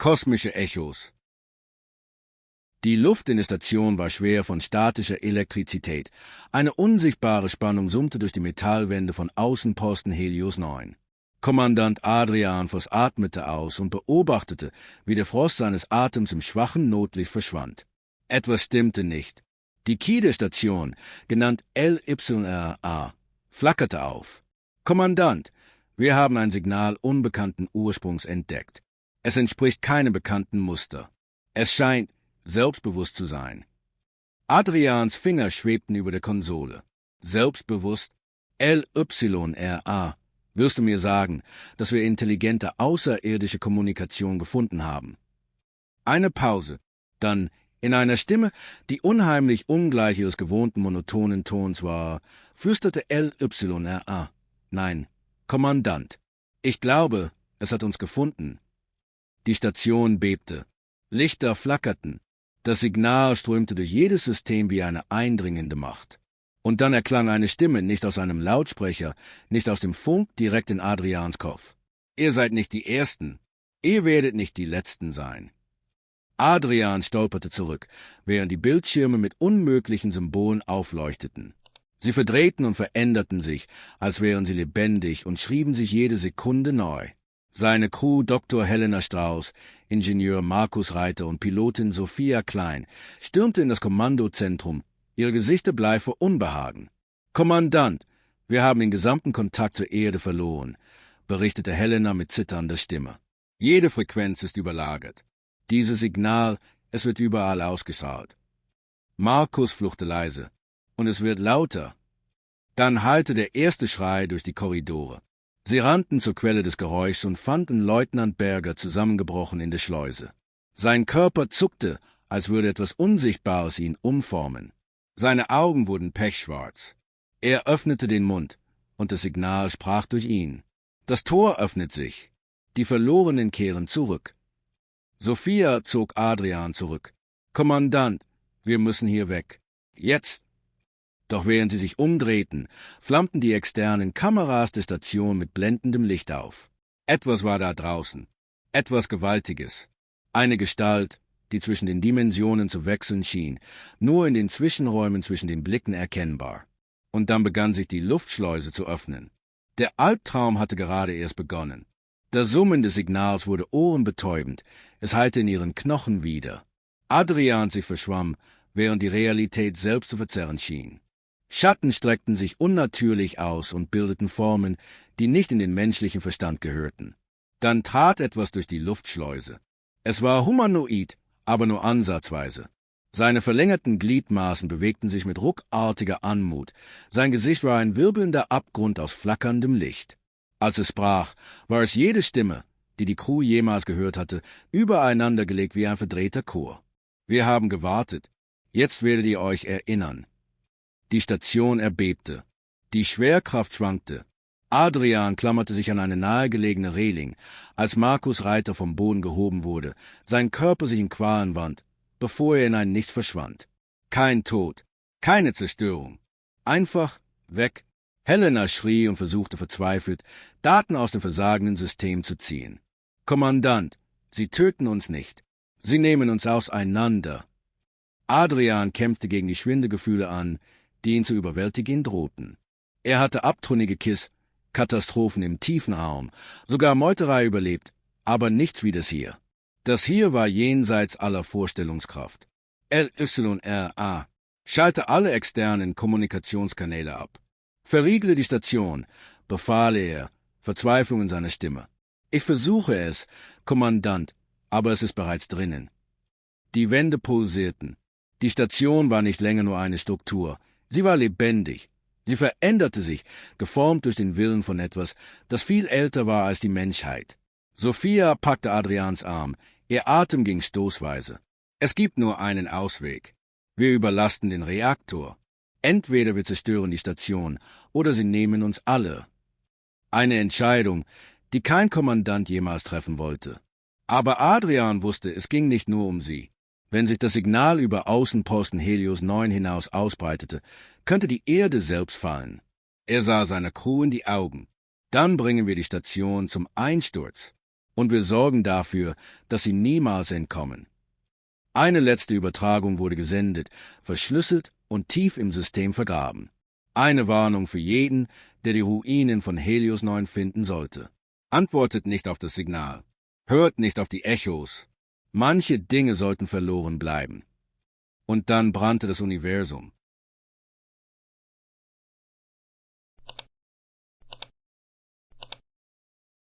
Kosmische Echos. Die Luft in der Station war schwer von statischer Elektrizität. Eine unsichtbare Spannung summte durch die Metallwände von Außenposten Helios 9. Kommandant Adrian Voss atmete aus und beobachtete, wie der Frost seines Atems im schwachen Notlicht verschwand. Etwas stimmte nicht. Die Key der Station, genannt LYRA, flackerte auf. »Kommandant, wir haben ein Signal unbekannten Ursprungs entdeckt. Es entspricht keinem bekannten Muster. Es scheint selbstbewusst zu sein.« Adrians Finger schwebten über der Konsole. Selbstbewusst? LYRA. Wirst du mir sagen, dass wir intelligente außerirdische Kommunikation gefunden haben? Eine Pause. Dann, in einer Stimme, die unheimlich ungleich ihres gewohnten monotonen Tons war, flüsterte LYRA. »Nein, Kommandant. Ich glaube, es hat uns gefunden.« Die Station bebte. Lichter flackerten. Das Signal strömte durch jedes System wie eine eindringende Macht. Und dann erklang eine Stimme, nicht aus einem Lautsprecher, nicht aus dem Funk, direkt in Adrians Kopf. »Ihr seid nicht die Ersten. Ihr werdet nicht die Letzten sein.« Adrian stolperte zurück, während die Bildschirme mit unmöglichen Symbolen aufleuchteten. Sie verdrehten und veränderten sich, als wären sie lebendig und schrieben sich jede Sekunde neu. Seine Crew Dr. Helena Strauß, Ingenieur Markus Reiter und Pilotin Sophia Klein stürmte in das Kommandozentrum, ihre Gesichter bleich vor Unbehagen. »Kommandant, wir haben den gesamten Kontakt zur Erde verloren«, berichtete Helena mit zitternder Stimme. »Jede Frequenz ist überlagert. Dieses Signal, es wird überall ausgestrahlt.« Markus fluchte leise. »Und es wird lauter.« Dann hallte der erste Schrei durch die Korridore. Sie rannten zur Quelle des Geräuschs und fanden Leutnant Berger zusammengebrochen in der Schleuse. Sein Körper zuckte, als würde etwas Unsichtbares ihn umformen. Seine Augen wurden pechschwarz. Er öffnete den Mund, und das Signal sprach durch ihn. Das Tor öffnet sich. Die Verlorenen kehren zurück. Sophia zog Adrian zurück. »Kommandant, wir müssen hier weg. Jetzt!« Doch während sie sich umdrehten, flammten die externen Kameras der Station mit blendendem Licht auf. Etwas war da draußen. Etwas Gewaltiges. Eine Gestalt, die zwischen den Dimensionen zu wechseln schien, nur in den Zwischenräumen zwischen den Blicken erkennbar. Und dann begann sich die Luftschleuse zu öffnen. Der Albtraum hatte gerade erst begonnen. Das Summen des Signals wurde ohrenbetäubend, es hallte in ihren Knochen wider. Adrian sich verschwamm, während die Realität selbst zu verzerren schien. Schatten streckten sich unnatürlich aus und bildeten Formen, die nicht in den menschlichen Verstand gehörten. Dann trat etwas durch die Luftschleuse. Es war humanoid, aber nur ansatzweise. Seine verlängerten Gliedmaßen bewegten sich mit ruckartiger Anmut. Sein Gesicht war ein wirbelnder Abgrund aus flackerndem Licht. Als es sprach, war es jede Stimme, die die Crew jemals gehört hatte, übereinandergelegt wie ein verdrehter Chor. »Wir haben gewartet. Jetzt werdet ihr euch erinnern.« Die Station erbebte. Die Schwerkraft schwankte. Adrian klammerte sich an eine nahegelegene Reling, als Markus Reiter vom Boden gehoben wurde, sein Körper sich in Qualen wand, bevor er in ein Nichts verschwand. Kein Tod, keine Zerstörung. Einfach weg. Helena schrie und versuchte verzweifelt, Daten aus dem versagenden System zu ziehen. »Kommandant, Sie töten uns nicht. Sie nehmen uns auseinander.« Adrian kämpfte gegen die Schwindelgefühle an, die ihn zu überwältigen drohten. Er hatte abtrünnige Katastrophen im tiefen Raum, sogar Meuterei überlebt, aber nichts wie das hier. Das hier war jenseits aller Vorstellungskraft. LYRA, schalte alle externen Kommunikationskanäle ab. Verriegle die Station, befahl er, Verzweiflung in seiner Stimme. »Ich versuche es, Kommandant, aber es ist bereits drinnen.« Die Wände pulsierten. Die Station war nicht länger nur eine Struktur. Sie war lebendig. Sie veränderte sich, geformt durch den Willen von etwas, das viel älter war als die Menschheit. Sophia packte Adrians Arm. Ihr Atem ging stoßweise. »Es gibt nur einen Ausweg. Wir überlasten den Reaktor. Entweder wir zerstören die Station, oder sie nehmen uns alle.« Eine Entscheidung, die kein Kommandant jemals treffen wollte. Aber Adrian wusste, es ging nicht nur um sie. Wenn sich das Signal über Außenposten Helios 9 hinaus ausbreitete, könnte die Erde selbst fallen. Er sah seiner Crew in die Augen. »Dann bringen wir die Station zum Einsturz. Und wir sorgen dafür, dass sie niemals entkommen. Eine letzte Übertragung wurde gesendet, verschlüsselt und tief im System vergraben. Eine Warnung für jeden, der die Ruinen von Helios 9 finden sollte. Antwortet nicht auf das Signal. Hört nicht auf die Echos. Manche Dinge sollten verloren bleiben. Und dann brannte das Universum.